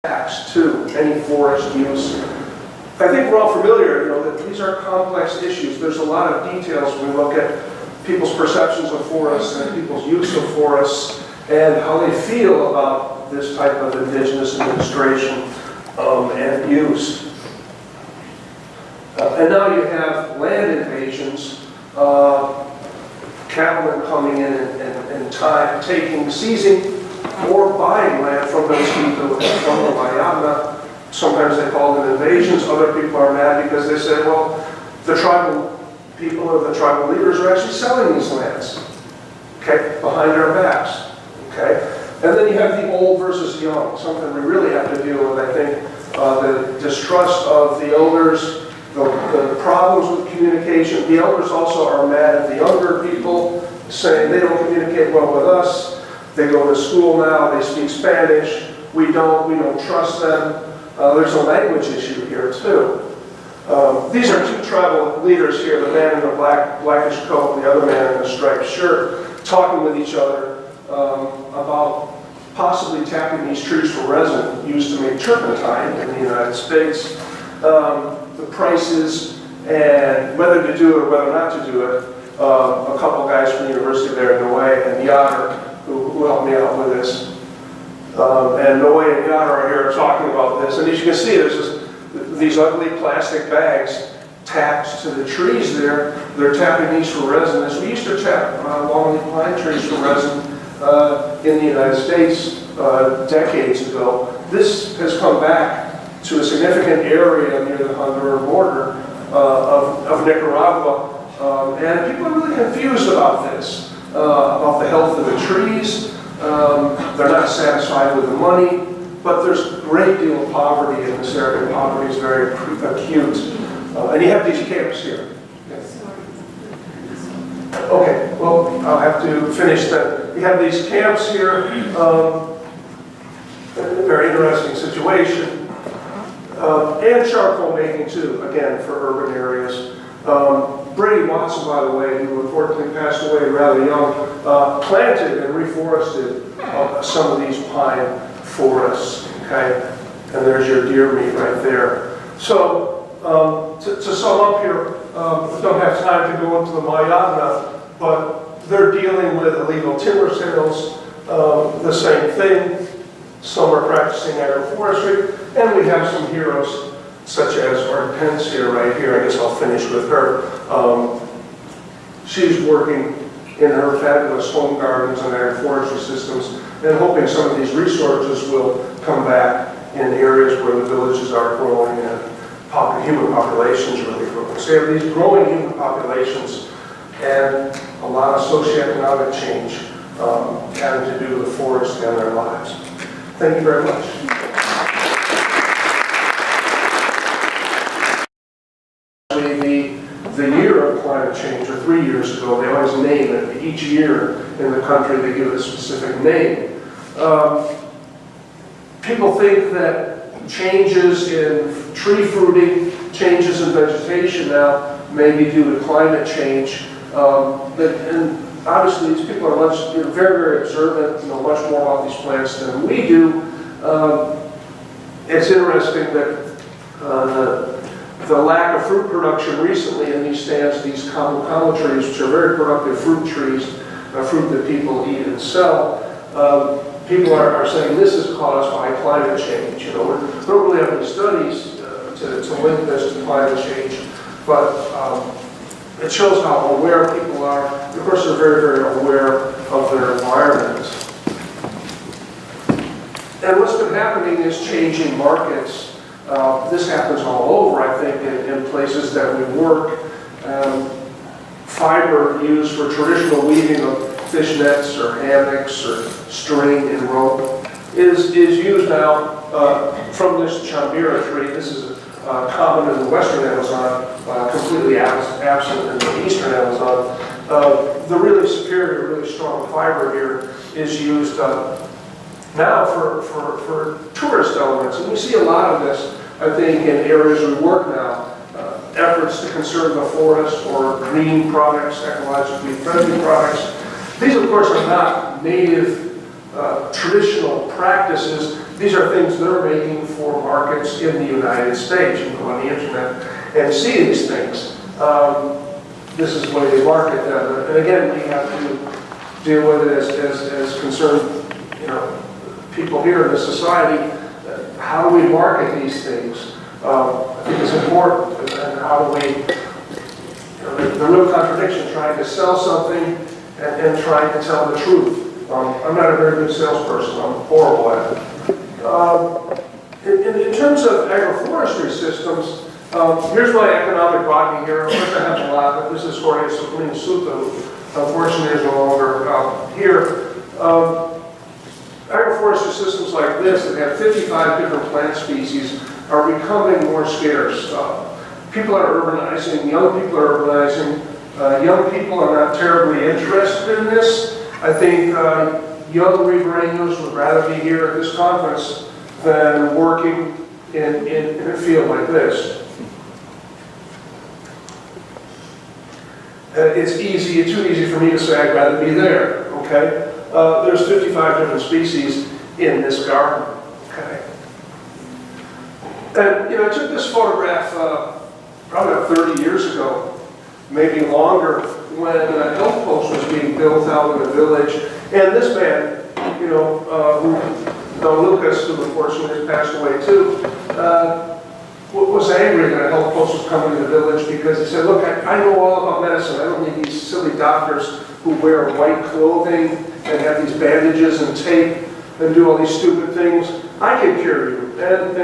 impacts to any forest use. I think we're all familiar, that these are complex issues. There's a lot of details when we look at people's perceptions of forests and people's use of forests and how they feel about this type of indigenous administration and use. And now you have land invasions, cattlemen coming in and seizing or buying land from those people, from the Mayana. Sometimes they call them invasions. Other people are mad because they say, well, the tribal people or the tribal leaders are actually selling these lands, okay, behind our backs, okay? And then you have the old versus young, something we really have to deal with, I think. The distrust of the elders, the problems with communication. The elders also are mad at the younger people, saying they don't communicate well with us. They go to school now, they speak Spanish. We don't trust them. There's a language issue here too. These are two tribal leaders here, the man in the blackish coat and the other man in the striped shirt, talking with each other about possibly tapping these trees for resin used to make turpentine in the United States. The prices and whether to do it or whether not to do it. A couple guys from the university there in Niue and Yader who helped me out with this. And Niue and Yader are here talking about this. And as you can see, there's these ugly plastic bags tacked to the trees there. They're tapping these for resin. As we used to tap longleaf pine trees for resin in the United States decades ago. This has come back to a significant area near the Honduran border of Nicaragua. And people are really confused about this, about the health of the trees. They're not satisfied with the money, but there's a great deal of poverty in this area. Poverty is very acute. And you have these camps here. Okay, well, I'll have to finish that. You have these camps here. Very interesting situation. And charcoal making too, again, for urban areas. Brady Watson, by the way, who unfortunately passed away rather young, planted and reforested some of these pine forests, okay? And there's your deer meat right there. So, to sum up here, we don't have time to go into the Mayana, but they're dealing with illegal timber sales, the same thing. Some are practicing agroforestry, and we have some heroes such as our Penn's here, right here. I guess I'll finish with her. She's working in her fabulous home gardens and agroforestry systems and hoping some of these resources will come back in areas where the villages are growing and human populations really growing. So you have these growing human populations and a lot of socioeconomic change having to do with the forest and their lives. Thank you very much. The year of climate change, or 3 years ago, they always name it. Each year in the country, they give it a specific name. People think that changes in tree fruiting, changes in vegetation now may be due to climate change. And obviously, these people are very, very observant, know much more about these plants than we do. It's interesting that the lack of fruit production recently in these stands, these camu trees, which are very productive fruit trees, fruit that people eat and sell, people are saying this is caused by climate change. We don't really have any studies to link this to climate change, but it shows how aware people are. Of course, they're very, very aware of their environment. And what's been happening is changing markets. This happens all over, I think, in places that we work. Fiber used for traditional weaving of fish nets or hammocks or string and rope is used now from this chambira tree. This is common in the western Amazon, completely absent in the eastern Amazon. The really superior, really strong fiber here is used now for tourist elements. And we see a lot of this, I think, in areas we work now. Efforts to conserve the forest or green products, ecologically friendly products. These, of course, are not native traditional practices. These are things they're making for markets in the United States. You can go on the internet and see these things. This is the way they market them. And again, we have to deal with it as concerned, people here in the society. How do we market these things? I think it's important. And how do we, the real contradiction, trying to sell something and trying to tell the truth. I'm not a very good salesperson. I'm horrible at it. In terms of agroforestry systems, here's my economic botany here. Of course, I have a lot, but this is Jorge Suplin Suta, who unfortunately is no longer here. Agroforestry systems like this that have 55 different plant species are becoming more scarce. People are urbanizing, young people are urbanizing. Young people are not terribly interested in this. I think young riverenians would rather be here at this conference than working in a field like this. It's too easy for me to say I'd rather be there, okay? There's 55 different species in this garden, okay? And, I took this photograph probably about 30 years ago, maybe longer, when a health post was being built out in the village. And this man, Don Lucas, who unfortunately has passed away too, was angry that a health post was coming to the village because he said, look, I know all about medicine. I don't need these silly doctors who wear white clothing and have these bandages and tape and do all these stupid things. I can cure you. And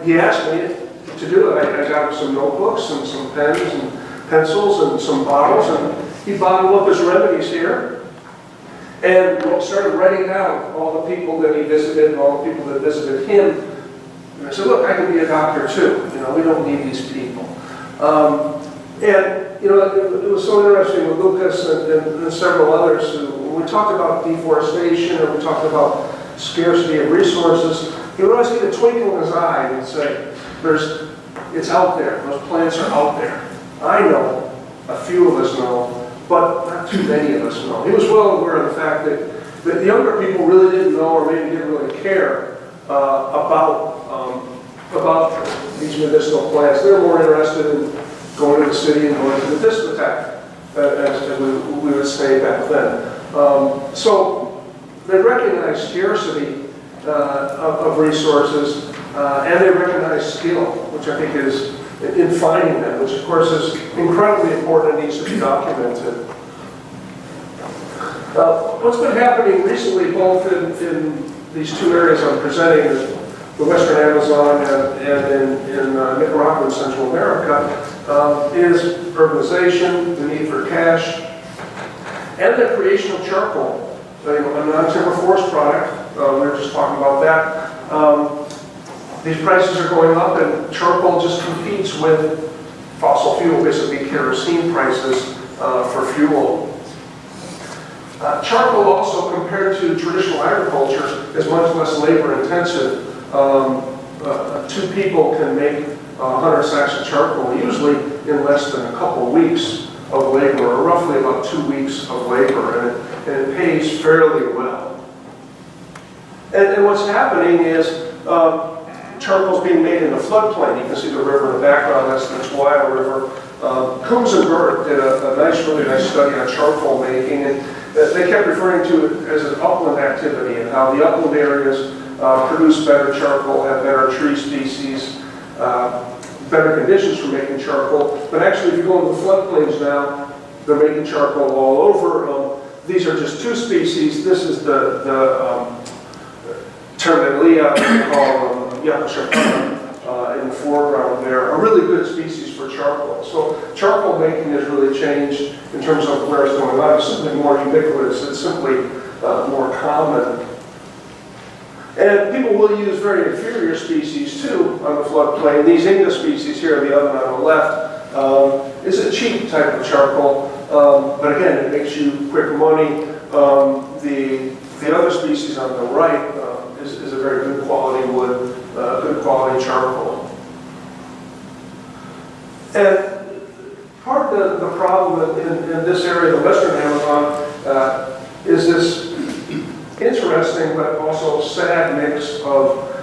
he asked me to do it. I got him some notebooks and some pens and pencils and some bottles, and he bottled up his remedies here and started writing down all the people that he visited and all the people that visited him. And I said, look, I can be a doctor too. We don't need these people. It was so interesting with Lucas and several others who, when we talked about deforestation or we talked about scarcity of resources, he would always get a twinkle in his eye and say, it's out there. Those plants are out there. I know, a few of us know, but not too many of us know. He was well aware of the fact that the younger people really didn't know or maybe didn't really care about these medicinal plants. They're more interested in going to the city and going to the discotheque, as we would say back then. So they recognize scarcity of resources, and they recognize skill, which I think is in finding them, which of course is incredibly important and needs to be documented. What's been happening recently, both in these two areas I'm presenting, the Western Amazon and in Nicaragua and Central America, is urbanization, the need for cash, and the creation of charcoal, a non-timber forest product. We were just talking about that. These prices are going up, and charcoal just competes with fossil fuel, basically kerosene prices for fuel. Charcoal also, compared to traditional agriculture, is much less labor intensive. 2 people can make 100 sacks of charcoal, usually in less than a couple weeks of labor, or roughly about 2 weeks of labor, and it pays fairly well. And what's happening is charcoal is being made in the floodplain. You can see the river in the background, that's the Chihuahua River. Coombs and Burke did a really nice study on charcoal making, and they kept referring to it as an upland activity and how the upland areas produce better charcoal, have better tree species, better conditions for making charcoal. But actually, if you go into the floodplains now, they're making charcoal all over. These are just 2 species. This is the Terminalia, we call them Yapashapana, in the foreground there, a really good species for charcoal. So charcoal making has really changed in terms of where it's going on. It's simply more ubiquitous. It's simply more common. And people will use very inferior species too on the floodplain. These Inga species here, the other on the left, is a cheap type of charcoal, but again, it makes you quick money. The other species on the right is a very good quality wood, good quality charcoal. And part of the problem in this area, the Western Amazon, is this interesting but also sad mix of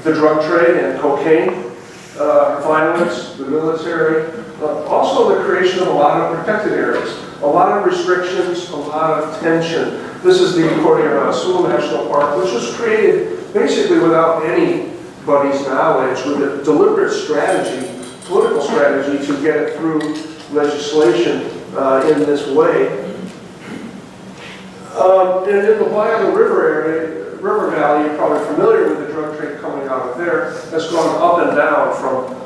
the drug trade and cocaine, violence, the military, also the creation of a lot of protected areas, a lot of restrictions, a lot of tension. This is the Cordillera Azul National Park, which was created basically without anybody's knowledge, with a deliberate strategy, political strategy, to get it through legislation in this way. And in the Guayana River Valley, you're probably familiar with the drug trade coming out of there. That's gone up and down from,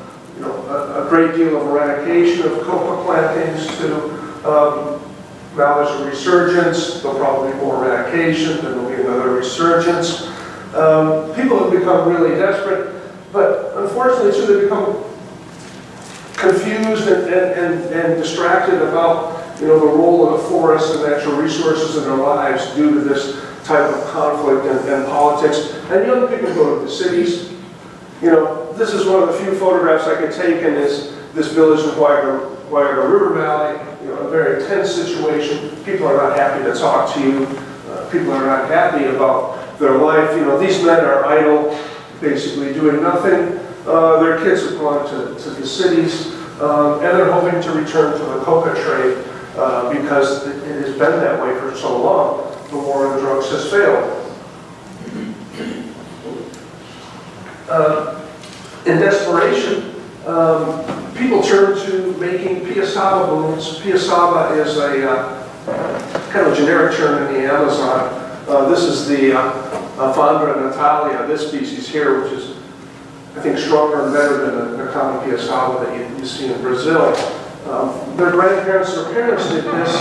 a great deal of eradication of coca plantings to now there's a resurgence. There'll probably be more eradication, then there'll be another resurgence. People have become really desperate, but unfortunately too, they become confused and distracted about the role of the forests and natural resources in their lives due to this type of conflict and politics. And young people go to the cities. This is one of the few photographs I could take in this village in Guayana River Valley. A very tense situation. People are not happy to talk to you. People are not happy about their life. These men are idle, basically doing nothing. Their kids have gone to the cities, and they're hoping to return to the coca trade because it has been that way for so long. The war on drugs has failed. In desperation, people turn to making piassava balloons. Piassava is a kind of a generic term in the Amazon. This is the Vondra natalia, this species here, which is, I think, stronger and better than the common piassava that you see in Brazil. Their grandparents or parents did this,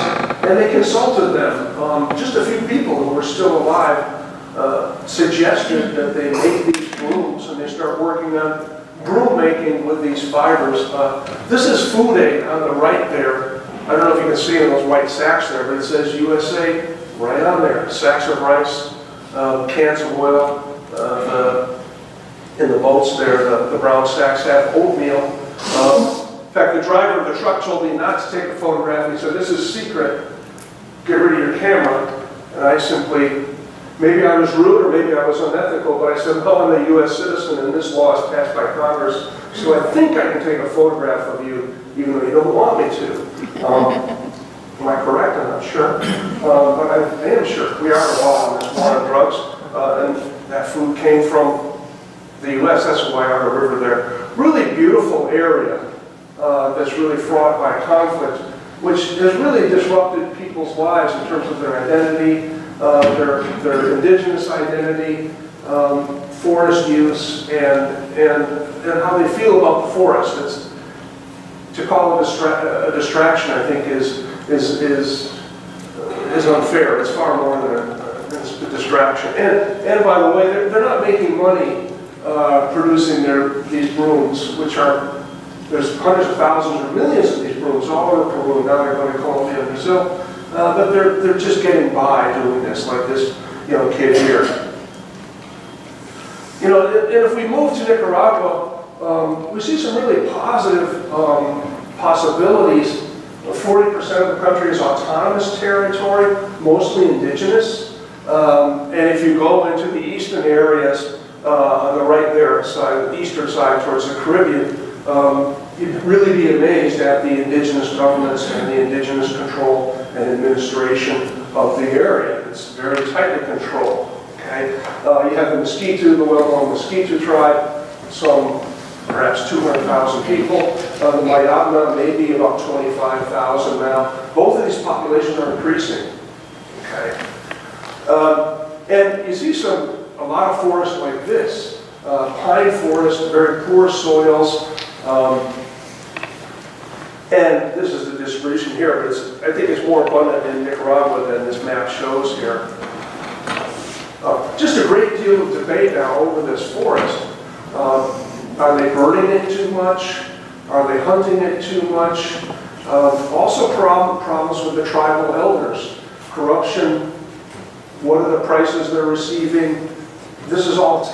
and they consulted them. Just a few people who were still alive suggested that they make these brooms, and they start working on broom making with these fibers. This is food aid on the right there. I don't know if you can see in those white sacks there, but it says USA right on there. Sacks of rice, cans of oil, in the boats there, the brown sacks have oatmeal. In fact, the driver of the truck told me not to take a photograph. He said, "This is secret. Get rid of your camera." And I simply, maybe I was rude or maybe I was unethical, but I said, "Well, I'm a U.S. citizen and this law is passed by Congress, so I think I can take a photograph of you, even though you don't want me to." Am I correct? I'm not sure. But I am sure. We are involved in this war on drugs, and that food came from the U.S. That's the Guayana River there. Really beautiful area. That's really fraught by conflict, which has really disrupted people's lives in terms of their identity, their indigenous identity, forest use, and how they feel about the forest. To call it a distraction, I think, is unfair. It's far more than a distraction. And by the way, they're not making money producing these brooms, which are. There's hundreds of thousands or millions of these brooms all over Peru. Now they're going to Colombia and Brazil, but they're just getting by doing this, like this kid here. And if we move to Nicaragua, we see some really positive possibilities. 40% of the country is autonomous territory, mostly indigenous. And if you go into the eastern areas, on the right there side, the eastern side towards the Caribbean, you'd really be amazed at the indigenous governments and the indigenous control and administration of the area. It's very tightly controlled. Okay, you have the Mosquito, the well-known Mosquito tribe, some perhaps 200,000 people. The Mayabna, maybe about 25,000 now. Both of these populations are increasing. Okay, and you see a lot of forest like this. Pine forest, very poor soils. And this is the distribution here, but I think it's more abundant in Nicaragua than this map shows here. Just a great deal of debate now over this forest. Are they burning it too much? Are they hunting it too much? Also problems with the tribal elders. Corruption, what are the prices they're receiving? This is all